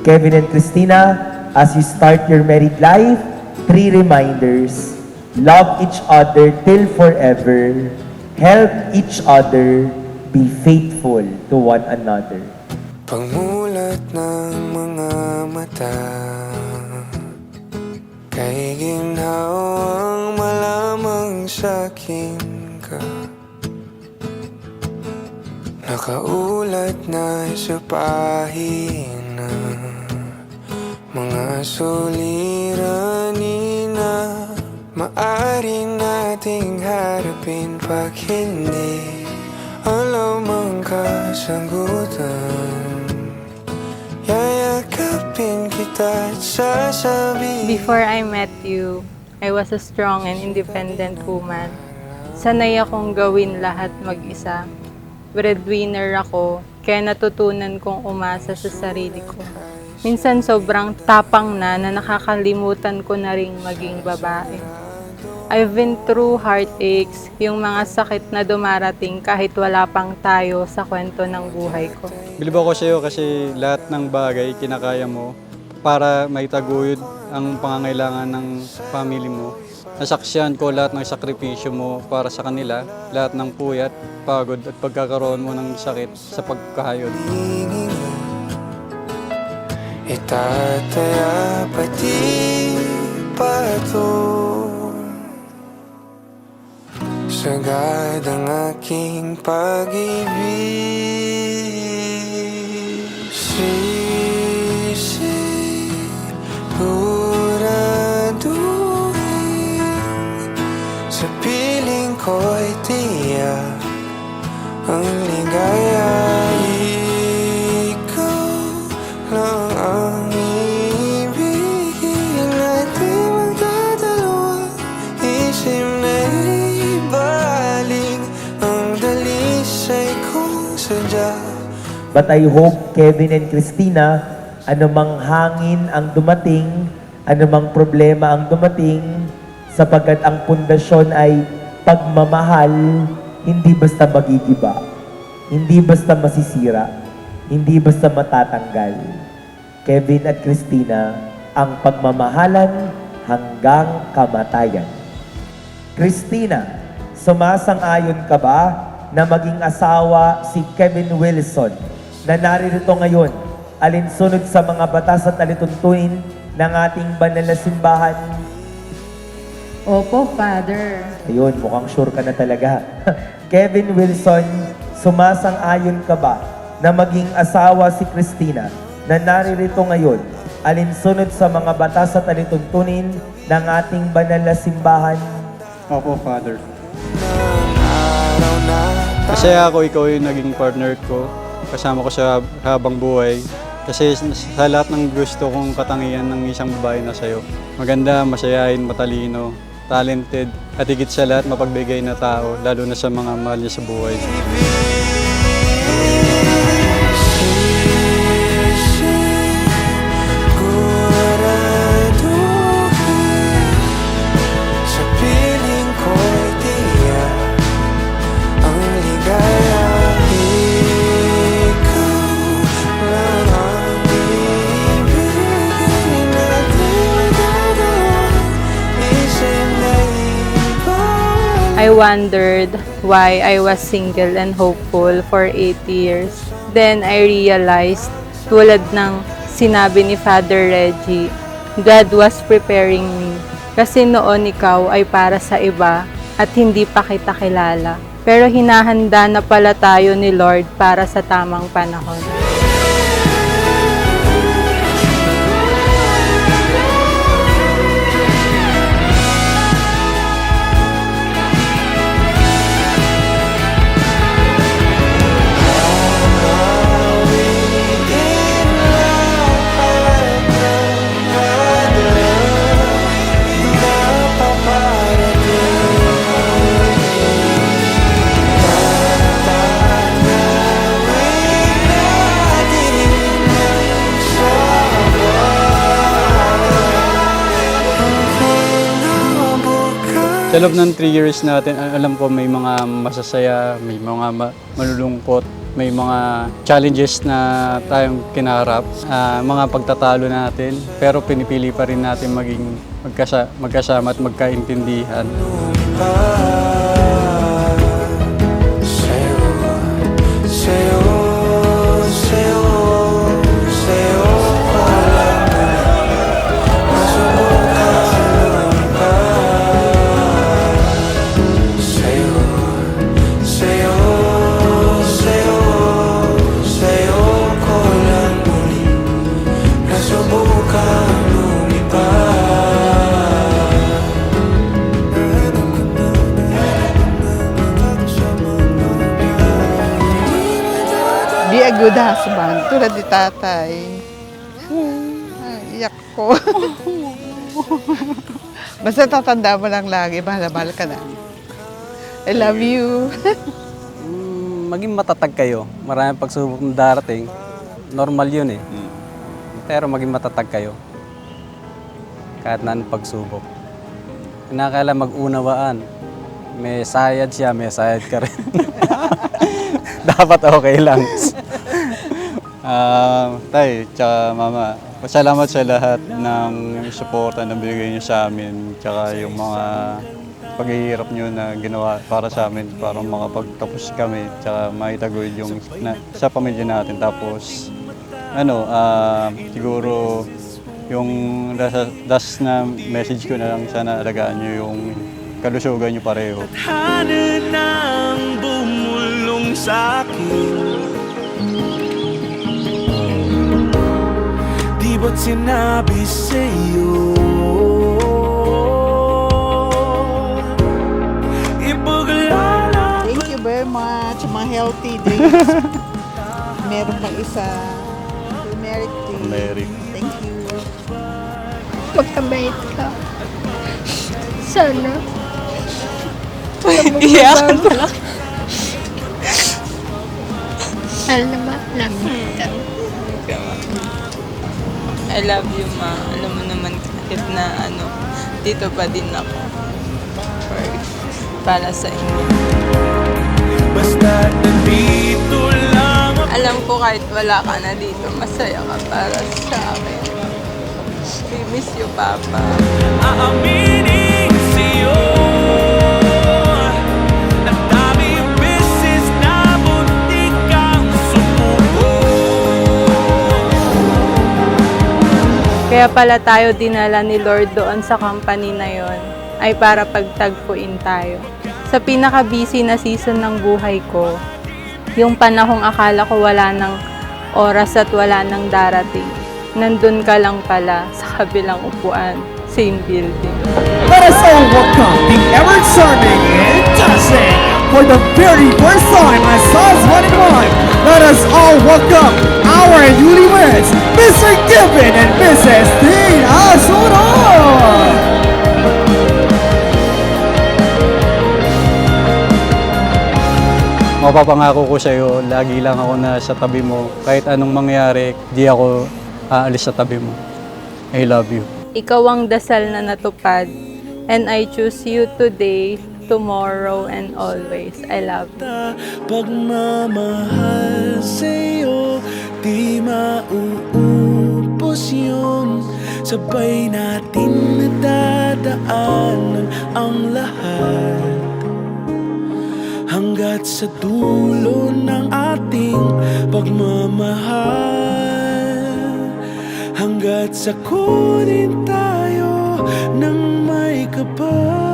Kevin and Christina, as you start your married life, 3 reminders. Love each other till forever. Help each other. Be faithful to one another. Pagmulat ng mga mata, kay ginhawang malamang sa'kin ka. Nakaulat na sa pahina, mga suliranin na maaari nating harapin pag hindi alam ang kasagutan. Yayakapin kita at sasabihin. Before I met you, I was a strong and independent woman. Sanay akong gawin lahat mag-isa. Breadwinner ako, kaya natutunan kong umasa sa sarili ko. Minsan sobrang tapang na nakakalimutan ko na ring maging babae. I've been through heartaches, yung mga sakit na dumarating kahit wala pang tayo sa kwento ng buhay ko. Bilib ako sa iyo kasi lahat ng bagay kinakaya mo para maitaguyod ang pangangailangan ng family mo. Nasaksihan ko lahat ng sakripisyo mo para sa kanila, lahat ng puyat, pagod at pagkakaroon mo ng sakit sa pagkahayod. Itataya pati pato, sagad ang aking pag-ibig. Sa piling ko'y tiyak ang ligaya. Ikaw lang ang ibigin natin magdadalawa. Isip na ibaling ang dalisay kong sadya. But I hope, Kevin and Christina, anumang hangin ang dumating, anumang problema ang dumating, sapagkat ang pundasyon ay pagmamahal, hindi basta magigiba, hindi basta masisira, hindi basta matatanggal. Kevin at Christina, ang pagmamahalan hanggang kamatayan. Christina, sumasang-ayon ka ba na maging asawa si Kevin Wilson na naririto ngayon alinsunod sa mga batas at alituntunin ng ating banal na simbahan? Opo, Father. Ayun, mukhang sure ka na talaga. Kevin Wilson, sumasang-ayon ka ba na maging asawa si Christina na naririto ngayon alinsunod sa mga batas at alituntunin ng ating banal na simbahan? Opo, Father. Masaya ako ikaw yung naging partner ko, kasama ko sa habang buhay. Kasi sa lahat ng gusto kong katangian ng isang babae na sa'yo. Maganda, masayahin, matalino, talented, at higit sa lahat mapagbigay na tao, lalo na sa mga mahal niya sa buhay. Sa piling ko'y tiyak ang ligaya. Ikaw lang ang ibigin natin magdadalawa. Isip na ibaling. I wondered why I was single and hopeful for 8 years. Then I realized, tulad ng sinabi ni Father Reggie, God was preparing me. Kasi noon ikaw ay para sa iba at hindi pa kita kilala. Pero hinahanda na pala tayo ni Lord para sa tamang panahon. Sa loob ng 3 years natin, alam ko may mga masasaya, may mga malulungkot. may mga challenges na tayong kinaharap, mga pagtatalo natin, pero pinipili pa rin natin maging magkasama at magkaintindihan. Be a good husband, tulad ni tatay. Iyak ko. Basta tatanda mo lang lagi, mahal ka na. I love you. Maging matatag kayo. Maraming pagsubok na darating. Normal yun eh. Pero maging matatag kayo. Kahit na anong pagsubok. Kinakala mag-unawaan. May sayad siya, may sayad ka rin. Dapat okay lang. Tay, tsaka mama, pasalamat sa lahat ng suporta na binigay niyo sa amin, tsaka yung mga paghihirap niyo na ginawa para sa amin, para makapagtapos kami, tsaka maitaguyod yung sa pamilya natin. Tapos, siguro yung last na message ko na lang, sana alagaan niyo yung kalusugan niyo pareho. Tadhana nang bumulong sa akin. Di ba't sinabi sa'yo ipaglalakad? Thank you very much. Mga healthy drinks. Meron pang isa. Turmeric tea. Turmeric. Thank you. Magkabait ka. Sana. Iyak. Mahal na mahal namin ka. I love you, ma. Alam mo naman kahit na dito pa din ako. Para sa inyo. Basta nandito lang ako. Alam ko kahit wala ka na dito, masaya ka para sa akin. We miss you, Papa. Aaminin sa'yo ang daming beses na muntik kang sumuko. Kaya pala tayo dinala ni Lord doon sa company na yon ay para pagtagpuin tayo. Sa pinaka-busy na season ng buhay ko, yung panahong akala ko wala ng oras at wala nang darating, nandun ka lang pala sa kabilang upuan, same building. Let us all welcome the ever-charming and dashing for the very first time at Stars 1 Let us all welcome our newlyweds, Mr. Gibbon and Mrs. Dean Asunod! Mapapangako ko sa iyo, lagi lang ako na sa tabi mo. Kahit anong mangyari, di ako aalis sa tabi mo. I love you. Ikaw ang dasal na natupad, and I choose you today, tomorrow, and always. I love you. Pagmamahal sa'yo, di mauubos yun. Sabay natin nadadaanan ang lahat. Hanggat sa dulo ng ating pagmamahal. Hanggat sa kunin tayo ng may kapal.